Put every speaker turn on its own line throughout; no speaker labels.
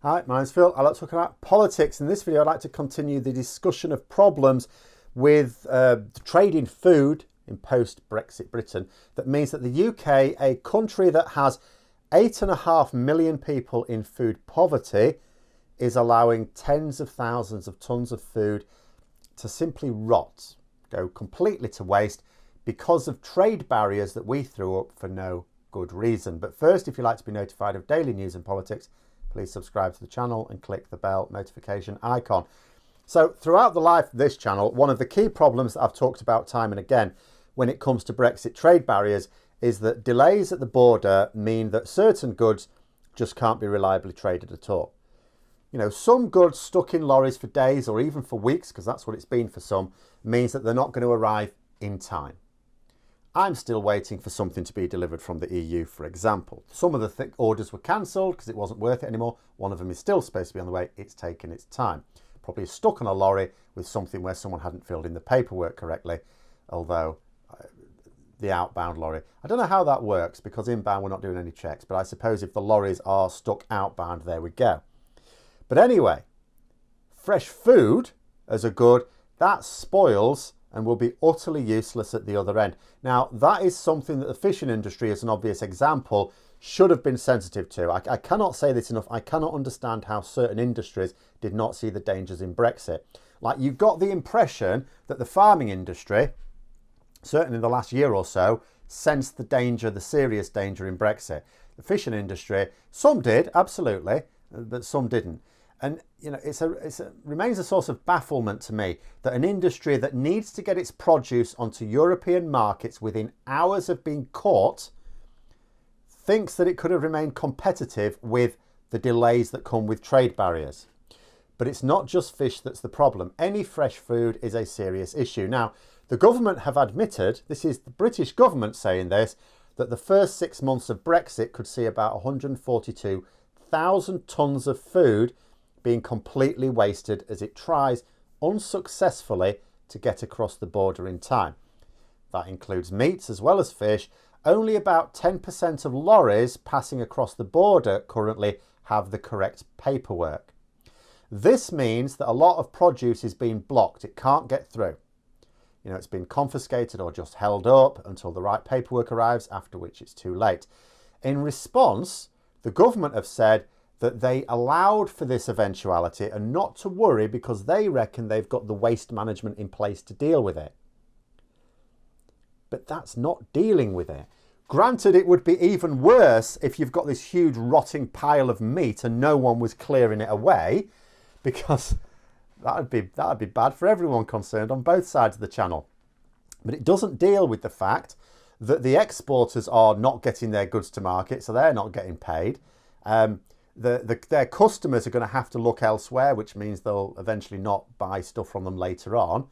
Hi, my name's Phil. I like talking about politics. In this video, I'd like to continue the discussion of problems with trade in food in post-Brexit Britain. That means that the UK, a country that has 8.5 million people in food poverty, is allowing tens of thousands of tons of food to simply rot, go completely to waste because of trade barriers that we threw up for no good reason. But first, if you'd like to be notified of daily news and politics, please subscribe to the channel and click the bell notification icon. So throughout the life of this channel, one of the key problems that I've talked about time and again when it comes to Brexit trade barriers is that delays at the border mean that certain goods just can't be reliably traded at all. You know, some goods stuck in lorries for days or even for weeks, because that's what it's been for some, means that they're not going to arrive in time. I'm still waiting for something to be delivered from the EU, for example. Some of the orders were cancelled because it wasn't worth it anymore. One of them is still supposed to be on the way. It's taken its time. Probably stuck on a lorry with something where someone hadn't filled in the paperwork correctly, although the outbound lorry. I don't know how that works because inbound we're not doing any checks, but I suppose if the lorries are stuck outbound, there we go. But anyway, fresh food as a good, that spoils and will be utterly useless at the other end. Now, that is something that the fishing industry, as an obvious example, should have been sensitive to. I cannot say this enough. I cannot understand how certain industries did not see the dangers in Brexit. Like, you've got the impression that the farming industry, certainly in the last year or so, sensed the danger, the serious danger in Brexit. The fishing industry, some did, absolutely, but some didn't. And, you know, it remains a source of bafflement to me that an industry that needs to get its produce onto European markets within hours of being caught thinks that it could have remained competitive with the delays that come with trade barriers. But it's not just fish that's the problem. Any fresh food is a serious issue. Now, the government have admitted, this is the British government saying this, that the first 6 months of Brexit could see about 142,000 tonnes of food being completely wasted as it tries unsuccessfully to get across the border in time. That includes meats as well as fish. Only about 10% of lorries passing across the border currently have the correct paperwork. This means that a lot of produce is being blocked. It can't get through. You know, it's been confiscated or just held up until the right paperwork arrives, after which it's too late. In response, the government have said that they allowed for this eventuality and not to worry because they reckon they've got the waste management in place to deal with it. But that's not dealing with it. Granted, it would be even worse if you've got this huge rotting pile of meat and no one was clearing it away, because that'd be bad for everyone concerned on both sides of the channel. But it doesn't deal with the fact that the exporters are not getting their goods to market, so they're not getting paid. Their customers are going to have to look elsewhere, which means they'll eventually not buy stuff from them later on.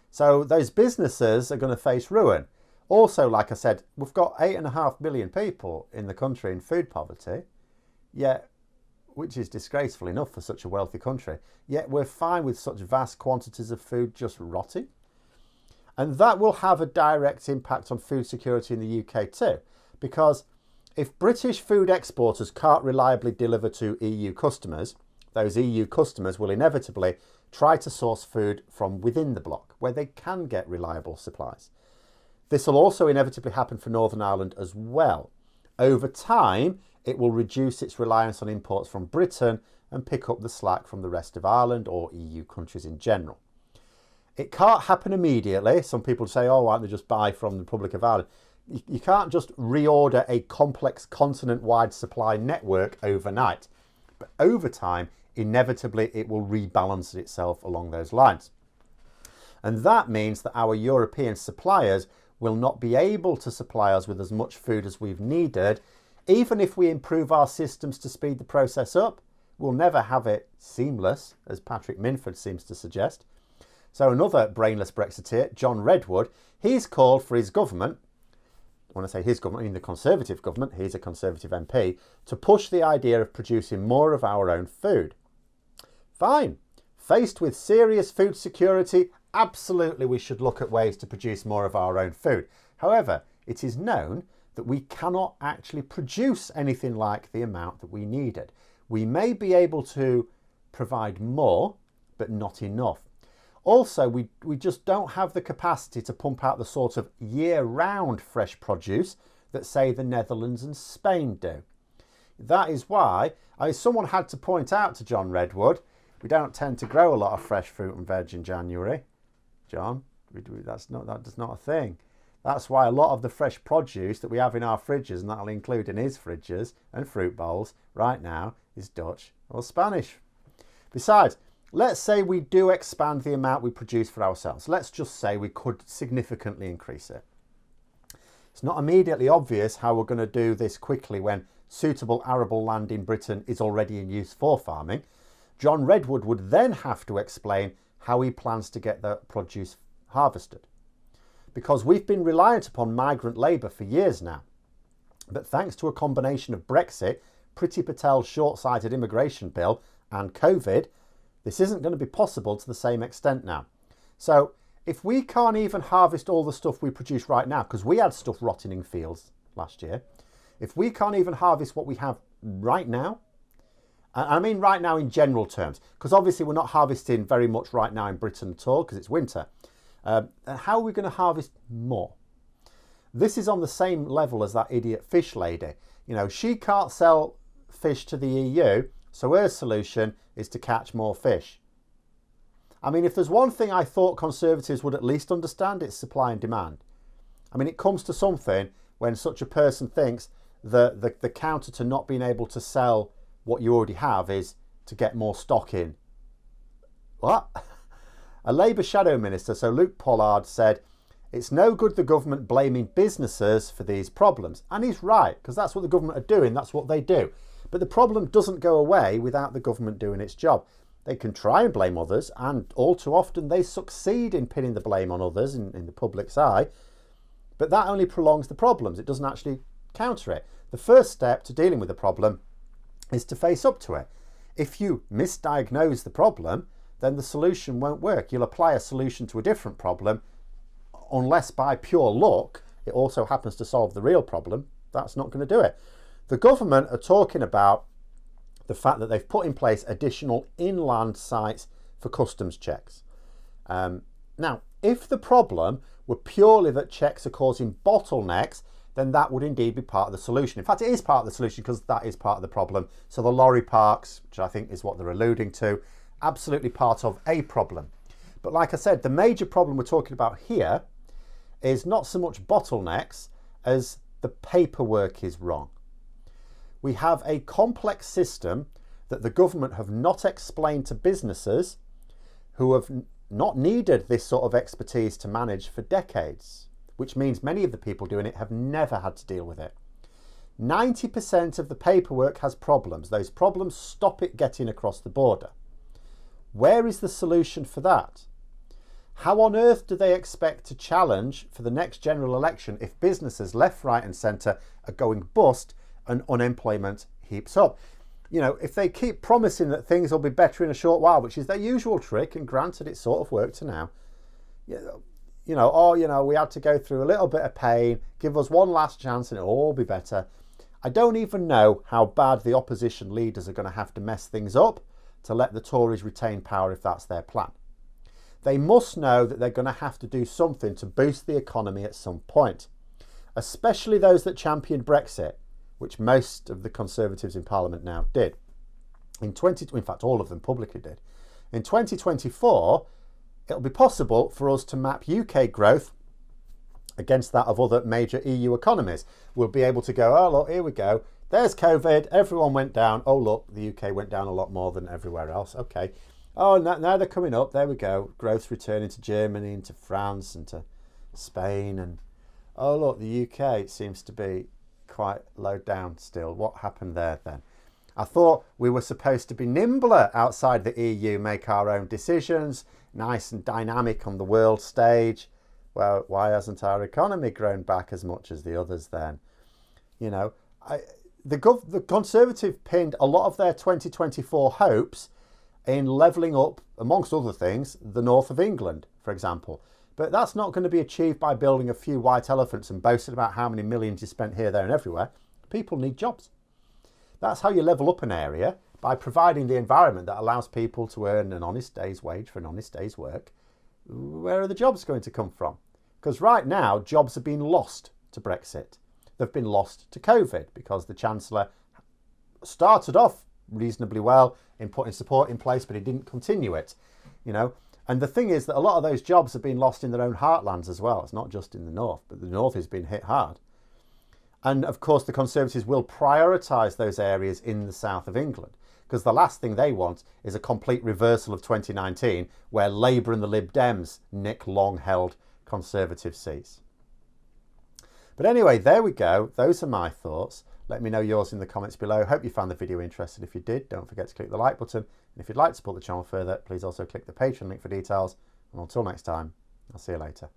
So those businesses are going to face ruin. Also, like I said, we've got 8.5 million people in the country in food poverty, yet, which is disgraceful enough for such a wealthy country, yet we're fine with such vast quantities of food just rotting. And that will have a direct impact on food security in the UK too, because if British food exporters can't reliably deliver to EU customers, those EU customers will inevitably try to source food from within the bloc, where they can get reliable supplies. This will also inevitably happen for Northern Ireland as well. Over time, it will reduce its reliance on imports from Britain and pick up the slack from the rest of Ireland or EU countries in general. It can't happen immediately. Some people say, oh, why don't they just buy from the Republic of Ireland? You can't just reorder a complex continent-wide supply network overnight. But over time, inevitably, it will rebalance itself along those lines. And that means that our European suppliers will not be able to supply us with as much food as we've needed. Even if we improve our systems to speed the process up, we'll never have it seamless, as Patrick Minford seems to suggest. So another brainless Brexiteer, John Redwood, he's called for his government, when I say his government, I mean the Conservative government, he's a Conservative MP, to push the idea of producing more of our own food. Fine. Faced with serious food security, absolutely we should look at ways to produce more of our own food. However, it is known that we cannot actually produce anything like the amount that we needed. We may be able to provide more, but not enough. Also, we just don't have the capacity to pump out the sort of year-round fresh produce that, say, the Netherlands and Spain do. That is why someone had to point out to John Redwood, we don't tend to grow a lot of fresh fruit and veg in January. John, that's not a thing. That's why a lot of the fresh produce that we have in our fridges, and that'll include in his fridges and fruit bowls right now, is Dutch or Spanish. Besides, let's say we do expand the amount we produce for ourselves. Let's just say we could significantly increase it. It's not immediately obvious how we're going to do this quickly when suitable arable land in Britain is already in use for farming. John Redwood would then have to explain how he plans to get the produce harvested. Because we've been reliant upon migrant labour for years now. But thanks to a combination of Brexit, Priti Patel's short-sighted immigration bill and COVID, this isn't going to be possible to the same extent now. So if we can't even harvest all the stuff we produce right now, because we had stuff rotting in fields last year, if we can't even harvest what we have right now, I mean right now in general terms, because obviously we're not harvesting very much right now in Britain at all because it's winter. How are we going to harvest more? This is on the same level as that idiot fish lady. You know, she can't sell fish to the EU, so her solution is to catch more fish. I mean, if there's one thing I thought Conservatives would at least understand, it's supply and demand. I mean, it comes to something when such a person thinks that the counter to not being able to sell what you already have is to get more stock in. What? A Labour shadow minister, so Luke Pollard, said, it's no good the government blaming businesses for these problems. And he's right, because that's what the government are doing, that's what they do. But the problem doesn't go away without the government doing its job. They can try and blame others, and all too often they succeed in pinning the blame on others in the public's eye. But that only prolongs the problems. It doesn't actually counter it. The first step to dealing with the problem is to face up to it. If you misdiagnose the problem, then the solution won't work. You'll apply a solution to a different problem, unless by pure luck it also happens to solve the real problem. That's not going to do it. The government are talking about the fact that they've put in place additional inland sites for customs checks. Now, if the problem were purely that checks are causing bottlenecks, then that would indeed be part of the solution. In fact, it is part of the solution because that is part of the problem. So the lorry parks, which I think is what they're alluding to, absolutely part of a problem. But like I said, the major problem we're talking about here is not so much bottlenecks as the paperwork is wrong. We have a complex system that the government have not explained to businesses who have not needed this sort of expertise to manage for decades, which means many of the people doing it have never had to deal with it. 90% of the paperwork has problems. Those problems stop it getting across the border. Where is the solution for that? How on earth do they expect to challenge for the next general election if businesses left, right and centre are going bust and unemployment heaps up? You know, if they keep promising that things will be better in a short while, which is their usual trick, and granted it sort of worked to now, we had to go through a little bit of pain, give us one last chance and it'll all be better. I don't even know how bad the opposition leaders are going to have to mess things up to let the Tories retain power if that's their plan. They must know that they're going to have to do something to boost the economy at some point, especially those that championed Brexit, which most of the Conservatives in Parliament now did. In fact, all of them publicly did. In 2024, it'll be possible for us to map UK growth against that of other major EU economies. We'll be able to go, oh, look, here we go. There's COVID. Everyone went down. Oh, look, the UK went down a lot more than everywhere else. Okay. Oh, now they're coming up. There we go. Growth's returning to Germany and to France and to Spain. And oh, look, the UK seems to be quite low down still. What happened there then? I thought we were supposed to be nimbler outside the EU, make our own decisions, nice and dynamic on the world stage. Well, why hasn't our economy grown back as much as the others then? You know, the Conservative pinned a lot of their 2024 hopes in levelling up, amongst other things, the north of England, for example. But that's not going to be achieved by building a few white elephants and boasting about how many millions you spent here, there and everywhere. People need jobs. That's how you level up an area, by providing the environment that allows people to earn an honest day's wage for an honest day's work, where are the jobs going to come from? Because right now, jobs have been lost to Brexit. They've been lost to COVID because the Chancellor started off reasonably well in putting support in place, but he didn't continue it, you know. And the thing is that a lot of those jobs have been lost in their own heartlands as well. It's not just in the north, but the north has been hit hard. And of course, the Conservatives will prioritise those areas in the south of England, because the last thing they want is a complete reversal of 2019, where Labour and the Lib Dems nick long-held Conservative seats. But anyway, there we go. Those are my thoughts. Let me know yours in the comments below. Hope you found the video interesting. If you did, don't forget to click the like button. And if you'd like to support the channel further, please also click the Patreon link for details. And until next time, I'll see you later.